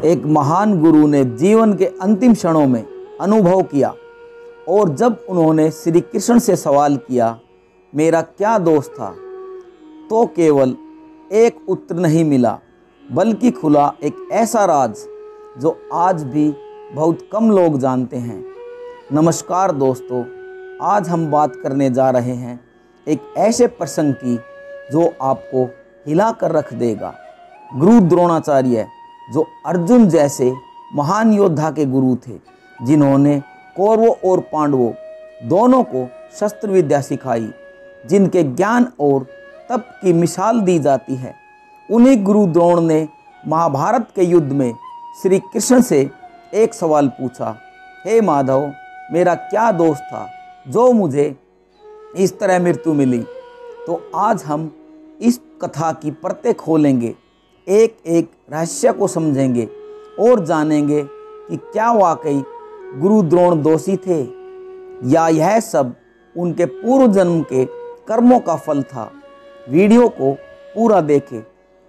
एक महान गुरु ने जीवन के अंतिम क्षणों में अनुभव किया और जब उन्होंने श्री कृष्ण से सवाल किया, मेरा क्या दोष था, तो केवल एक उत्तर नहीं मिला, बल्कि खुला एक ऐसा राज जो आज भी बहुत कम लोग जानते हैं। नमस्कार दोस्तों, आज हम बात करने जा रहे हैं एक ऐसे प्रसंग की जो आपको हिला कर रख देगा। गुरु द्रोणाचार्य, जो अर्जुन जैसे महान योद्धा के गुरु थे, जिन्होंने कौरवों और पांडवों दोनों को शस्त्र विद्या सिखाई, जिनके ज्ञान और तप की मिसाल दी जाती है। उन्हीं गुरु द्रोण ने महाभारत के युद्ध में श्री कृष्ण से एक सवाल पूछा, हे माधव, मेरा क्या दोष था जो मुझे इस तरह मृत्यु मिली। तो आज हम इस कथा की परतें खोलेंगे, एक एक रहस्य को समझेंगे और जानेंगे कि क्या वाकई गुरु द्रोण दोषी थे या यह सब उनके पूर्व जन्म के कर्मों का फल था। वीडियो को पूरा देखें,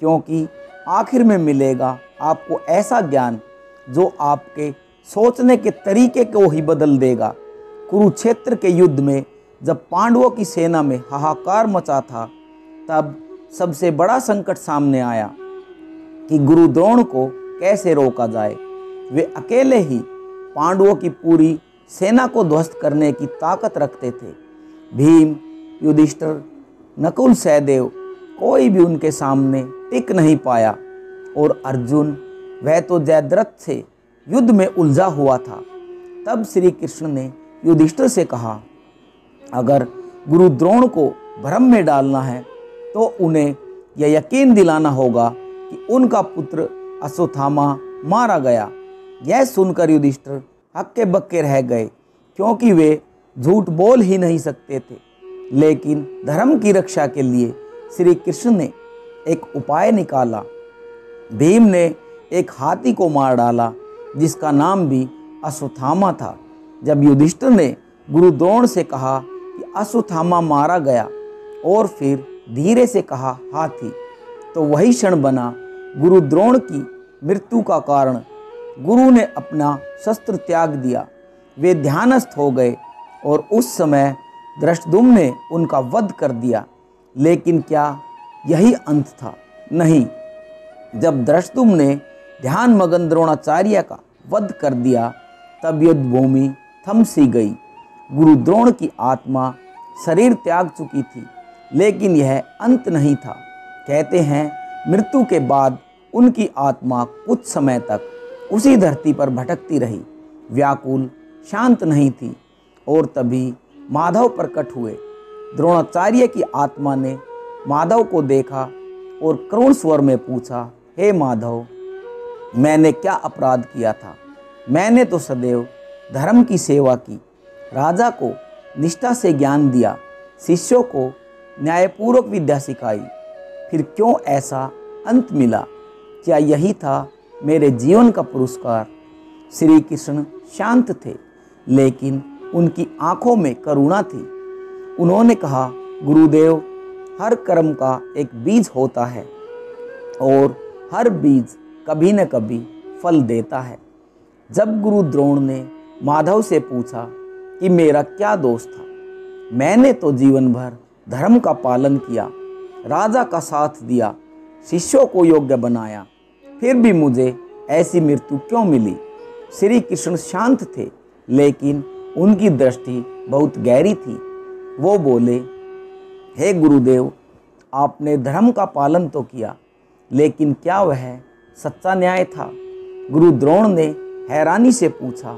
क्योंकि आखिर में मिलेगा आपको ऐसा ज्ञान जो आपके सोचने के तरीके को ही बदल देगा। कुरुक्षेत्र के युद्ध में जब पांडवों की सेना में हाहाकार मचा था, तब सबसे बड़ा संकट सामने आया कि गुरु द्रोण को कैसे रोका जाए। वे अकेले ही पांडवों की पूरी सेना को ध्वस्त करने की ताकत रखते थे। भीम, युधिष्ठिर, नकुल, सहदेव, कोई भी उनके सामने टिक नहीं पाया और अर्जुन, वह तो जयद्रथ से युद्ध में उलझा हुआ था। तब श्री कृष्ण ने युधिष्ठिर से कहा, अगर गुरु द्रोण को भ्रम में डालना है तो उन्हें यह यकीन दिलाना होगा कि उनका पुत्र अश्वत्थामा मारा गया। यह सुनकर युधिष्ठिर हक्के बक्के रह गए, क्योंकि वे झूठ बोल ही नहीं सकते थे। लेकिन धर्म की रक्षा के लिए श्री कृष्ण ने एक उपाय निकाला। भीम ने एक हाथी को मार डाला, जिसका नाम भी अश्वत्थामा था। जब युधिष्ठिर ने गुरु द्रोण से कहा कि अश्वत्थामा मारा गया और फिर धीरे से कहा हाथी, तो वही क्षण बना गुरु द्रोण की मृत्यु का कारण। गुरु ने अपना शस्त्र त्याग दिया, वे ध्यानस्थ हो गए और उस समय धृष्टद्युम्न ने उनका वध कर दिया। लेकिन क्या यही अंत था? नहीं। जब धृष्टद्युम्न ने ध्यान मगन द्रोणाचार्य का वध कर दिया, तब युद्ध भूमि थम सी गई। गुरु द्रोण की आत्मा शरीर त्याग चुकी थी, लेकिन यह अंत नहीं था। कहते हैं मृत्यु के बाद उनकी आत्मा कुछ समय तक उसी धरती पर भटकती रही, व्याकुल, शांत नहीं थी। और तभी माधव प्रकट हुए। द्रोणाचार्य की आत्मा ने माधव को देखा और करुण स्वर में पूछा, हे माधव, मैंने क्या अपराध किया था? मैंने तो सदैव धर्म की सेवा की, राजा को निष्ठा से ज्ञान दिया, शिष्यों को न्यायपूर्वक विद्या सिखाई, फिर क्यों ऐसा अंत मिला? क्या यही था मेरे जीवन का पुरस्कार? श्री कृष्ण शांत थे, लेकिन उनकी आंखों में करुणा थी। उन्होंने कहा, गुरुदेव, हर कर्म का एक बीज होता है और हर बीज कभी न कभी फल देता है। जब गुरु द्रोण ने माधव से पूछा कि मेरा क्या दोष था, मैंने तो जीवन भर धर्म का पालन किया, राजा का साथ दिया, शिष्यों को योग्य बनाया, फिर भी मुझे ऐसी मृत्यु क्यों मिली? श्री कृष्ण शांत थे, लेकिन उनकी दृष्टि बहुत गहरी थी। वो बोले, हे गुरुदेव, आपने धर्म का पालन तो किया, लेकिन क्या वह सच्चा न्याय था? गुरु द्रोण ने हैरानी से पूछा,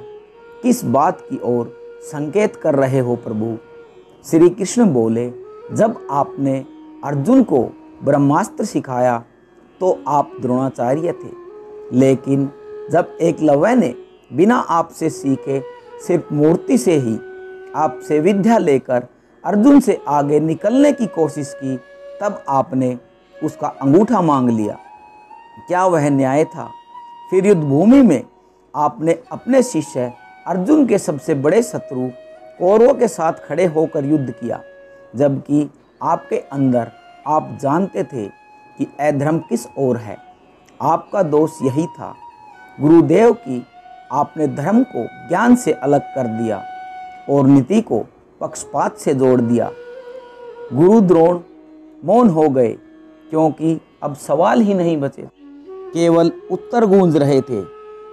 किस बात की ओर संकेत कर रहे हो प्रभु? श्री कृष्ण बोले, जब आपने अर्जुन को ब्रह्मास्त्र सिखाया तो आप द्रोणाचार्य थे, लेकिन जब एकलव्य ने बिना आपसे सीखे सिर्फ मूर्ति से ही आपसे विद्या लेकर अर्जुन से आगे निकलने की कोशिश की, तब आपने उसका अंगूठा मांग लिया। क्या वह न्याय था? फिर युद्ध भूमि में आपने अपने शिष्य अर्जुन के सबसे बड़े शत्रु कौरवों के साथ खड़े होकर युद्ध किया, जबकि आपके अंदर आप जानते थे कि अधर्म किस ओर है। आपका दोष यही था। गुरुदेव की आपने धर्म को ज्ञान से अलग कर दिया और नीति को पक्षपात से जोड़ दिया। गुरु द्रोण मौन हो गए क्योंकि अब सवाल ही नहीं बचे, केवल उत्तर गूंज रहे थे।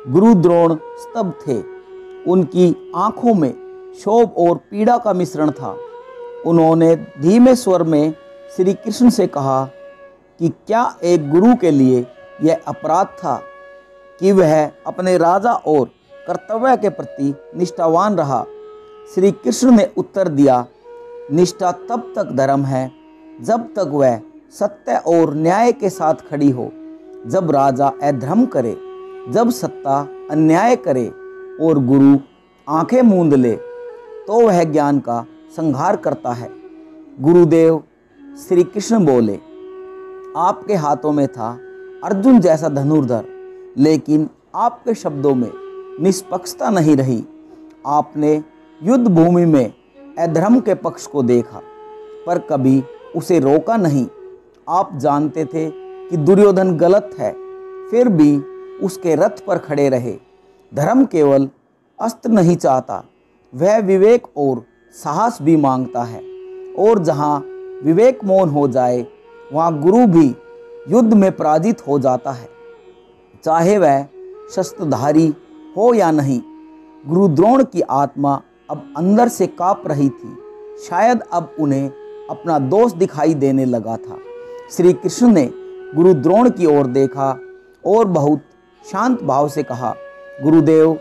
गुरु द्रोण स्तब्ध थे, उनकी आंखों में क्षोभ और पीड़ा का मिश्रण था। उन्होंने धीमे स्वर में श्री कृष्ण से कहा कि क्या एक गुरु के लिए यह अपराध था कि वह अपने राजा और कर्तव्य के प्रति निष्ठावान रहा। श्री कृष्ण ने उत्तर दिया, निष्ठा तब तक धर्म है जब तक वह सत्य और न्याय के साथ खड़ी हो। जब राजा अधर्म करे, जब सत्ता अन्याय करे और गुरु आंखें मूंद ले, तो वह ज्ञान का संहार करता है। गुरुदेव श्री कृष्ण बोले, आपके हाथों में था अर्जुन जैसा धनुर्धर, लेकिन आपके शब्दों में निष्पक्षता नहीं रही। आपने युद्ध भूमि में अधर्म के पक्ष को देखा पर कभी उसे रोका नहीं। आप जानते थे कि दुर्योधन गलत है, फिर भी उसके रथ पर खड़े रहे। धर्म केवल अस्त्र नहीं चाहता, वह विवेक और साहस भी मांगता है, और जहाँ विवेक मौन हो जाए वहाँ गुरु भी युद्ध में पराजित हो जाता है, चाहे वह शस्त्रधारी हो या नहीं। गुरु द्रोण की आत्मा अब अंदर से काँप रही थी। शायद अब उन्हें अपना दोष दिखाई देने लगा था। श्री कृष्ण ने गुरु द्रोण की ओर देखा और बहुत शांत भाव से कहा, गुरुदेव,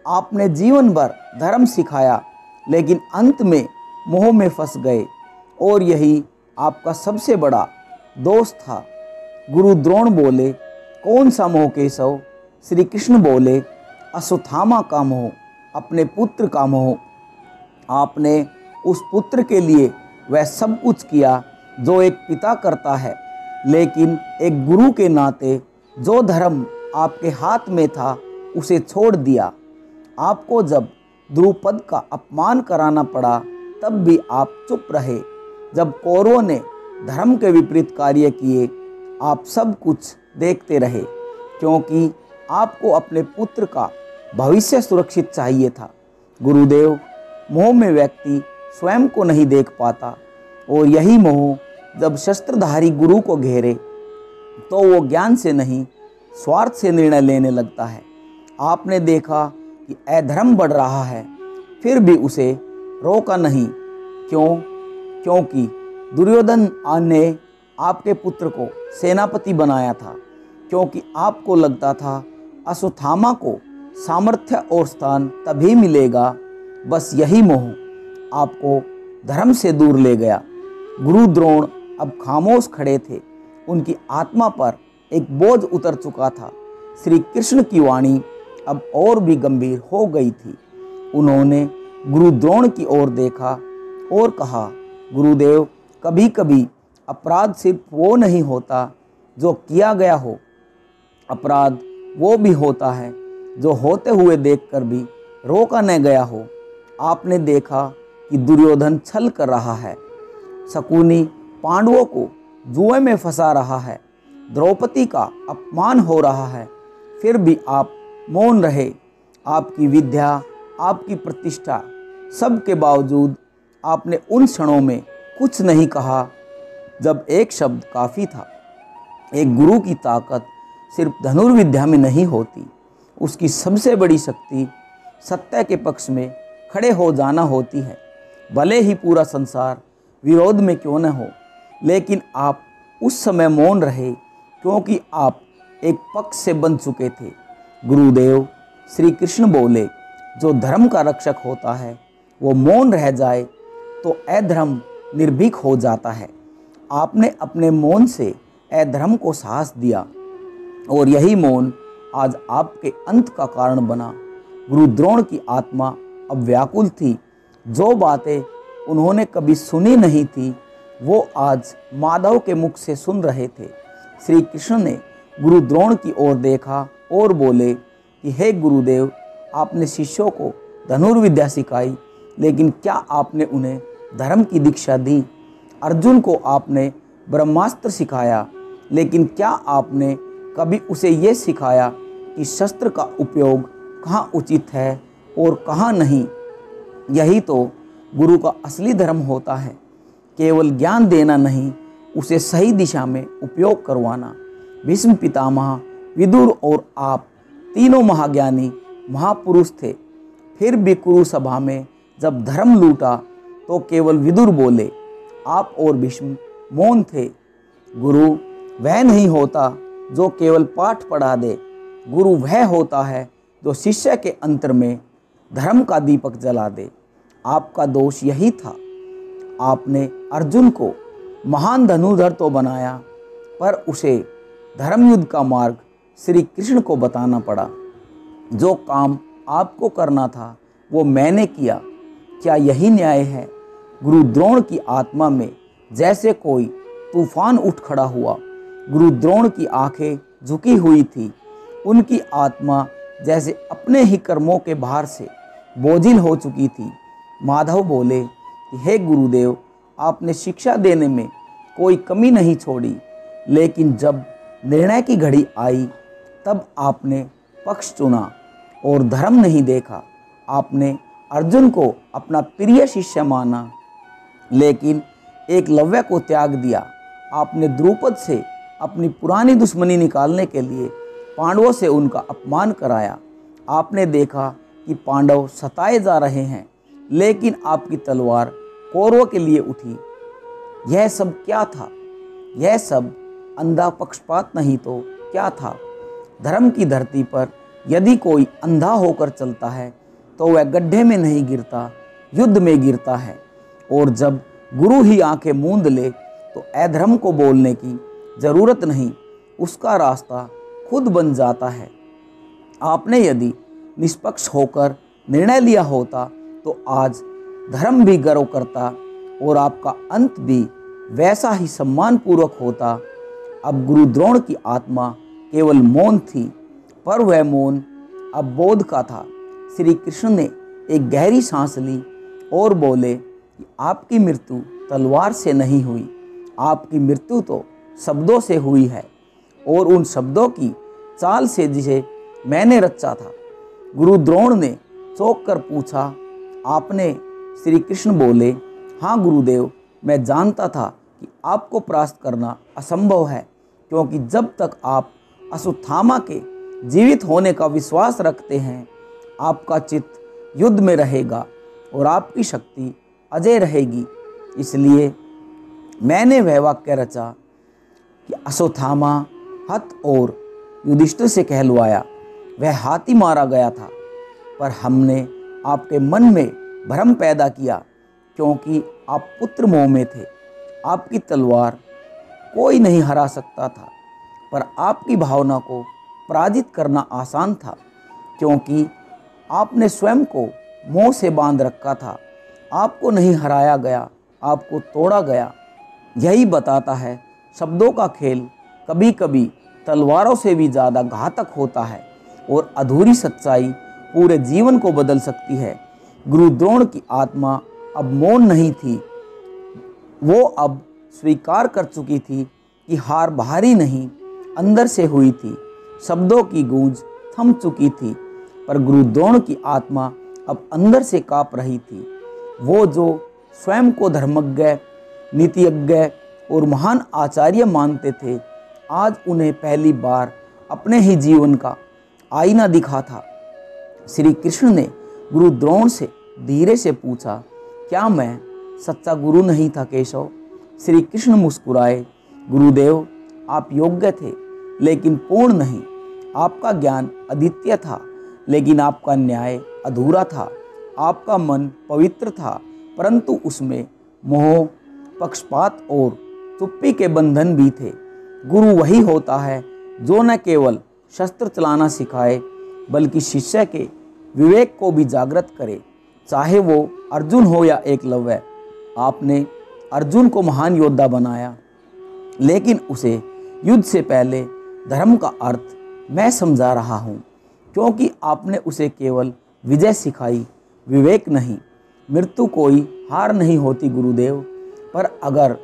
आपने जीवन भर धर्म सिखाया, लेकिन अंत में मोह में फंस गए और यही आपका सबसे बड़ा दोष था। गुरु द्रोण बोले, कौन सा मोह केशव? श्री कृष्ण बोले, अश्वत्थामा का मोह, अपने पुत्र का मोह। आपने उस पुत्र के लिए वह सब कुछ किया जो एक पिता करता है, लेकिन एक गुरु के नाते जो धर्म आपके हाथ में था उसे छोड़ दिया। आपको जब द्रुपद का अपमान कराना पड़ा तब भी आप चुप रहे। जब कौरवों ने धर्म के विपरीत कार्य किए, आप सब कुछ देखते रहे, क्योंकि आपको अपने पुत्र का भविष्य सुरक्षित चाहिए था। गुरुदेव, मोह में व्यक्ति स्वयं को नहीं देख पाता, और यही मोह जब शस्त्रधारी गुरु को घेरे तो वो ज्ञान से नहीं स्वार्थ से निर्णय लेने लगता है। आपने देखा कि अधर्म बढ़ रहा है, फिर भी उसे रोका नहीं। क्यों? क्योंकि दुर्योधन ने आपके पुत्र को सेनापति बनाया था, क्योंकि आपको लगता था अश्वत्थामा को सामर्थ्य और स्थान तभी मिलेगा। बस यही मोह आपको धर्म से दूर ले गया। गुरु द्रोण अब खामोश खड़े थे, उनकी आत्मा पर एक बोझ उतर चुका था। श्री कृष्ण की वाणी अब और भी गंभीर हो गई थी। उन्होंने गुरु द्रोण की ओर देखा और कहा, गुरुदेव, कभी कभी अपराध सिर्फ वो नहीं होता जो किया गया हो, अपराध वो भी होता है जो होते हुए देखकर भी रोका न गया हो। आपने देखा कि दुर्योधन छल कर रहा है, शकुनी पांडवों को जुए में फंसा रहा है, द्रौपदी का अपमान हो रहा है, फिर भी आप मौन रहे। आपकी विद्या, आपकी प्रतिष्ठा, सब के बावजूद आपने उन क्षणों में कुछ नहीं कहा जब एक शब्द काफ़ी था। एक गुरु की ताकत सिर्फ धनुर्विद्या में नहीं होती, उसकी सबसे बड़ी शक्ति सत्य के पक्ष में खड़े हो जाना होती है। भले ही पूरा संसार विरोध में क्यों न हो, लेकिन आप उस समय मौन रहे क्योंकि आप एक पक्ष से बन चुके थे। गुरुदेव श्री कृष्ण बोले, जो धर्म का रक्षक होता है वो मौन रह जाए तो अधर्म निर्भीक हो जाता है। आपने अपने मौन से अधर्म को साहस दिया और यही मौन आज आपके अंत का कारण बना। गुरु द्रोण की आत्मा अब व्याकुल थी। जो बातें उन्होंने कभी सुनी नहीं थी वो आज माधव के मुख से सुन रहे थे। श्री कृष्ण ने गुरु द्रोण की ओर देखा और बोले कि हे गुरुदेव, आपने शिष्यों को धनुर्विद्या सिखाई, लेकिन क्या आपने उन्हें धर्म की दीक्षा दी? अर्जुन को आपने ब्रह्मास्त्र सिखाया, लेकिन क्या आपने कभी उसे ये सिखाया कि शस्त्र का उपयोग कहाँ उचित है और कहाँ नहीं। यही तो गुरु का असली धर्म होता है, केवल ज्ञान देना नहीं, उसे सही दिशा में उपयोग करवाना। भीष्म पितामह, विदुर और आप तीनों महाज्ञानी महापुरुष थे। फिर भी कुरु सभा में जब धर्म लूटा तो केवल विदुर बोले, आप और भीष्म मौन थे। गुरु वह नहीं होता जो केवल पाठ पढ़ा दे, गुरु वह होता है जो शिष्य के अंतर में धर्म का दीपक जला दे। आपका दोष यही था, आपने अर्जुन को महान धनुर्धर तो बनाया, पर उसे धर्मयुद्ध का मार्ग श्री कृष्ण को बताना पड़ा। जो काम आपको करना था वो मैंने किया, क्या यही न्याय है? गुरु द्रोण की आत्मा में जैसे कोई तूफान उठ खड़ा हुआ। गुरु द्रोण की आंखें झुकी हुई थी, उनकी आत्मा जैसे अपने ही कर्मों के भार से बोझिल हो चुकी थी। माधव बोले कि हे गुरुदेव, आपने शिक्षा देने में कोई कमी नहीं छोड़ी, लेकिन जब निर्णय की घड़ी आई तब आपने पक्ष चुना और धर्म नहीं देखा। आपने अर्जुन को अपना प्रिय शिष्य माना, लेकिन एकलव्य को त्याग दिया। आपने द्रुपद से अपनी पुरानी दुश्मनी निकालने के लिए पांडवों से उनका अपमान कराया। आपने देखा कि पांडव सताए जा रहे हैं, लेकिन आपकी तलवार कौरवों के लिए उठी। यह सब क्या था? यह सब अंधा पक्षपात नहीं तो क्या था? धर्म की धरती पर यदि कोई अंधा होकर चलता है तो वह गड्ढे में नहीं गिरता, युद्ध में गिरता है। और जब गुरु ही आंखें मूंद ले तो अधर्म को बोलने की जरूरत नहीं, उसका रास्ता खुद बन जाता है। आपने यदि निष्पक्ष होकर निर्णय लिया होता तो आज धर्म भी गर्व करता और आपका अंत भी वैसा ही सम्मानपूर्वक होता। अब गुरु द्रोण की आत्मा केवल मौन थी, पर वह मौन अब बोध का था। श्री कृष्ण ने एक गहरी सांस ली और बोले कि आपकी मृत्यु तलवार से नहीं हुई, आपकी मृत्यु तो शब्दों से हुई है, और उन शब्दों की चाल से जिसे मैंने रचा था। गुरु द्रोण ने चौंक कर पूछा, आपने? श्री कृष्ण बोले, हाँ गुरुदेव, मैं जानता था कि आपको परास्त करना असंभव है, क्योंकि जब तक आप अश्वत्थामा के जीवित होने का विश्वास रखते हैं, आपका चित्त युद्ध में रहेगा और आपकी शक्ति अजय रहेगी। इसलिए मैंने वह वाक्य रचा कि अश्वत्थामा हत और युधिष्ठिर से कहलवाया। वह हाथी मारा गया था, पर हमने आपके मन में भ्रम पैदा किया, क्योंकि आप पुत्र मोह में थे। आपकी तलवार कोई नहीं हरा सकता था, पर आपकी भावना को पराजित करना आसान था, क्योंकि आपने स्वयं को मोह से बांध रखा था। आपको नहीं हराया गया, आपको तोड़ा गया। यही बताता है शब्दों का खेल कभी कभी तलवारों से भी ज़्यादा घातक होता है, और अधूरी सच्चाई पूरे जीवन को बदल सकती है। गुरु द्रोण की आत्मा अब मौन नहीं थी, वो अब स्वीकार कर चुकी थी कि हार बाहरी नहीं अंदर से हुई थी। शब्दों की गूंज थम चुकी थी, पर गुरु द्रोण की आत्मा अब अंदर से काँप रही थी। वो जो स्वयं को धर्मज्ञ, नीतिज्ञ और महान आचार्य मानते थे, आज उन्हें पहली बार अपने ही जीवन का आईना दिखा था। श्री कृष्ण ने गुरु द्रोण से धीरे से पूछा, क्या मैं सच्चा गुरु नहीं था केशव? श्री कृष्ण मुस्कुराए, गुरुदेव, आप योग्य थे लेकिन पूर्ण नहीं। आपका ज्ञान अद्वितीय था, लेकिन आपका न्याय अधूरा था। आपका मन पवित्र था, परंतु उसमें मोह, पक्षपात और चुप्पी के बंधन भी थे। गुरु वही होता है जो न केवल शस्त्र चलाना सिखाए, बल्कि शिष्य के विवेक को भी जागृत करे, चाहे वो अर्जुन हो या एकलव्य। आपने अर्जुन को महान योद्धा बनाया, लेकिन उसे युद्ध से पहले धर्म का अर्थ मैं समझा रहा हूँ, क्योंकि आपने उसे केवल विजय सिखाई, विवेक नहीं। मृत्यु कोई हार नहीं होती गुरुदेव, पर अगर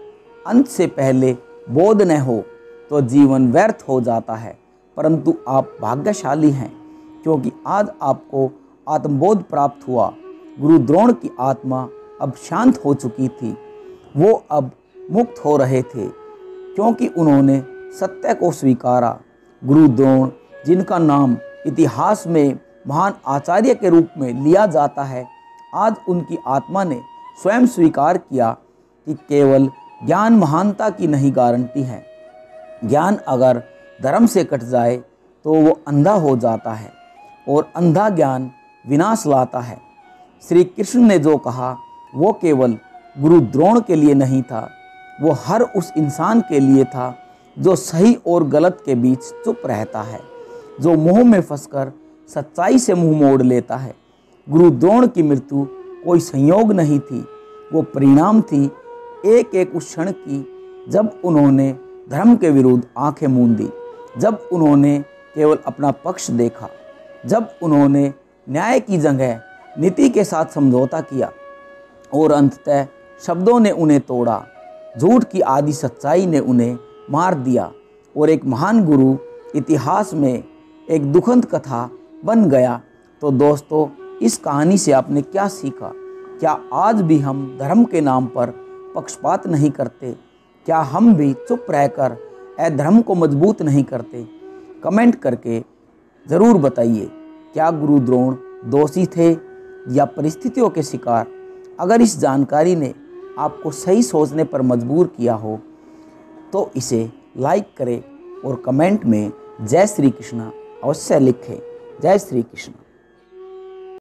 अंत से पहले बोध न हो तो जीवन व्यर्थ हो जाता है। परंतु आप भाग्यशाली हैं क्योंकि आज आपको आत्मबोध प्राप्त हुआ। गुरु द्रोण की आत्मा अब शांत हो चुकी थी। वो अब मुक्त हो रहे थे क्योंकि उन्होंने सत्य को स्वीकारा। गुरु द्रोण, जिनका नाम इतिहास में महान आचार्य के रूप में लिया जाता है, आज उनकी आत्मा ने स्वयं स्वीकार किया कि केवल ज्ञान महानता की नहीं गारंटी है। ज्ञान अगर धर्म से कट जाए तो वो अंधा हो जाता है और अंधा ज्ञान विनाश लाता है। श्री कृष्ण ने जो कहा वो केवल गुरु द्रोण के लिए नहीं था, वो हर उस इंसान के लिए था जो सही और गलत के बीच चुप रहता है, जो मोह में फंसकर सच्चाई से मुंह मोड़ लेता है। गुरु द्रोण की मृत्यु कोई संयोग नहीं थी, वो परिणाम थी एक एक उस क्षण की जब उन्होंने धर्म के विरुद्ध आंखें मूंदी, जब उन्होंने केवल अपना पक्ष देखा, जब उन्होंने न्याय की जगह नीति के साथ समझौता किया और अंततः शब्दों ने उन्हें तोड़ा, झूठ की आदि सच्चाई ने उन्हें मार दिया और एक महान गुरु इतिहास में एक दुखद कथा बन गया। तो दोस्तों, इस कहानी से आपने क्या सीखा? क्या आज भी हम धर्म के नाम पर पक्षपात नहीं करते? क्या हम भी चुप रहकर अधर्म को मजबूत नहीं करते? कमेंट करके ज़रूर बताइए, क्या गुरु द्रोण दोषी थे या परिस्थितियों के शिकार? अगर इस जानकारी ने आपको सही सोचने पर मजबूर किया हो तो इसे लाइक करें और कमेंट में जय श्री कृष्ण अवश्य लिखें। जय श्री कृष्ण।